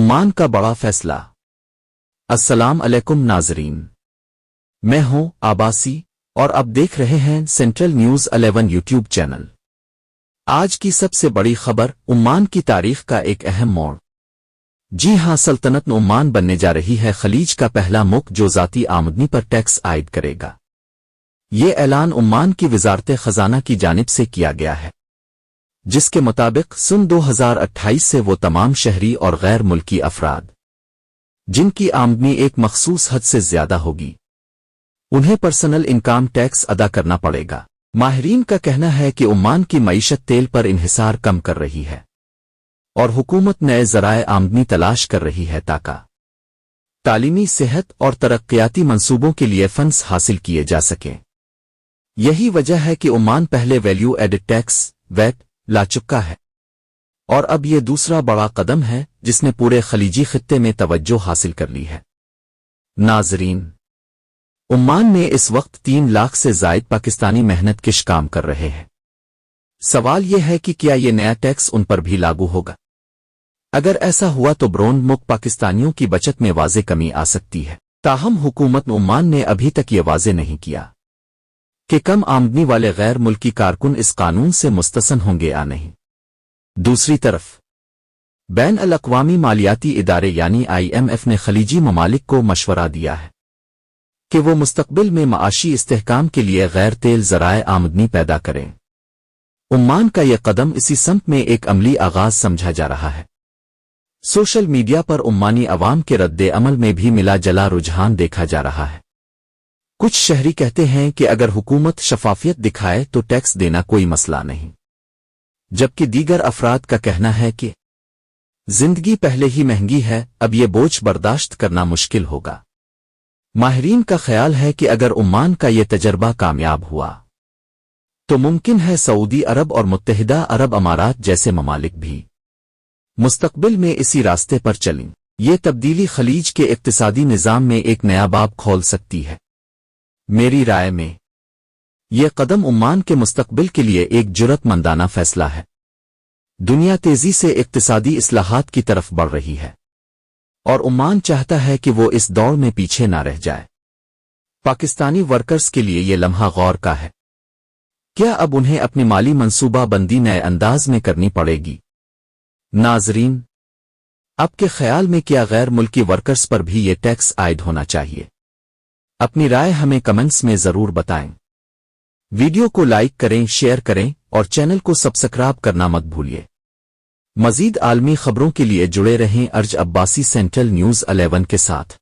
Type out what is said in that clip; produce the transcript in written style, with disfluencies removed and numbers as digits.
उम्मान का बड़ा फैसला। अस्सलाम अलैकुम नाजरीन, मैं हूं आबासी और अब देख रहे हैं सेंट्रल न्यूज 11 यूट्यूब चैनल। आज की सबसे बड़ी खबर, उम्मान की तारीख का एक अहम मोड़। जी हां, सल्तनत उम्मान बनने जा रही है खलीज का पहला मुल्क जो ज़ाती आमदनी पर टैक्स आयद करेगा। ये ऐलान उम्मान की वजारत खजाना की जानिब से किया गया है, जिसके मुताबिक सन 2028 से वो तमाम शहरी और गैर मुल्की अफराद जिनकी आमदनी एक मखसूस हद से ज्यादा होगी, उन्हें पर्सनल इनकम टैक्स अदा करना पड़ेगा। माहिरीन का कहना है कि उम्मान की मईशत तेल पर इन्हिसार कम कर रही है और हुकूमत नए ज़राए आमदनी तलाश कर रही है ताकि तालीमी, सेहत और तरक्याती मंसूबों के लिए फंड्स हासिल किए जा सकें। यही वजह है कि उम्मान पहले वैल्यू एडिड टैक्स वैट ला चुका है और अब ये दूसरा बड़ा कदम है जिसने पूरे खलीजी खित्ते में तवज्जो हासिल कर ली है। नाजरीन, उम्मान में इस वक्त 3 लाख से जायद पाकिस्तानी मेहनत कश काम कर रहे हैं। सवाल यह है कि क्या ये नया टैक्स उन पर भी लागू होगा? अगर ऐसा हुआ तो ब्रोन मुल्क पाकिस्तानियों की बचत में वाज़े कमी आ सकती है। ताहम हुकूमत उम्मान ने अभी तक ये वाज़े नहीं किया कि कम आमदनी वाले गैर मुल्की कारकुन इस कानून से मुस्तसन होंगे या नहीं। दूसरी तरफ बैन अल अक़वामी मालियाती इदारे यानी IMF ने खलीजी ममालिक को मशवरा दिया है कि वो मुस्तकबिल में माशी इस्तेहकाम के लिए गैर तेल ज़राए आमदनी पैदा करें। उम्मान का यह कदम इसी सम्त में एक अमली आगाज समझा जा रहा है। सोशल मीडिया पर उम्मानी अवाम के रद्दे अमल में भी मिला जला रुझान देखा जा रहा है। कुछ शहरी कहते हैं कि अगर हुकूमत शफाफियत दिखाए तो टैक्स देना कोई मसला नहीं, जबकि दीगर अफराद का कहना है कि जिंदगी पहले ही महंगी है, अब ये बोझ बर्दाश्त करना मुश्किल होगा। माहिरीन का ख्याल है कि अगर उम्मान का ये तजर्बा कामयाब हुआ तो मुमकिन है सऊदी अरब और मुत्तहिदा अरब अमारात जैसे ममालिक भी मुस्तकबिल में इसी रास्ते पर चलें। ये तब्दीली खलीज के इक्तिसादी निज़ाम में एक नया बाब खोल सकती है। मेरी राय में यह कदम उम्मान के मुस्तकबिल के लिए एक जुर्रतमंदाना फैसला है। दुनिया तेजी से इक्तिसादी इस्लाहात की तरफ बढ़ रही है और उम्मान चाहता है कि वो इस दौड़ में पीछे ना रह जाए। पाकिस्तानी वर्कर्स के लिए यह लम्हा गौर का है। क्या अब उन्हें अपनी माली मंसूबा बंदी नए अंदाज में करनी पड़ेगी? नाजरीन, आपके ख्याल में क्या गैर मुल्की वर्कर्स पर भी ये टैक्स आयद होना चाहिए? अपनी राय हमें कमेंट्स में जरूर बताएं। वीडियो को लाइक करें, शेयर करें और चैनल को सब्सक्राइब करना मत भूलिए। मजीद आलमी खबरों के लिए जुड़े रहें अर्ज अब्बासी सेंट्रल न्यूज 11 के साथ।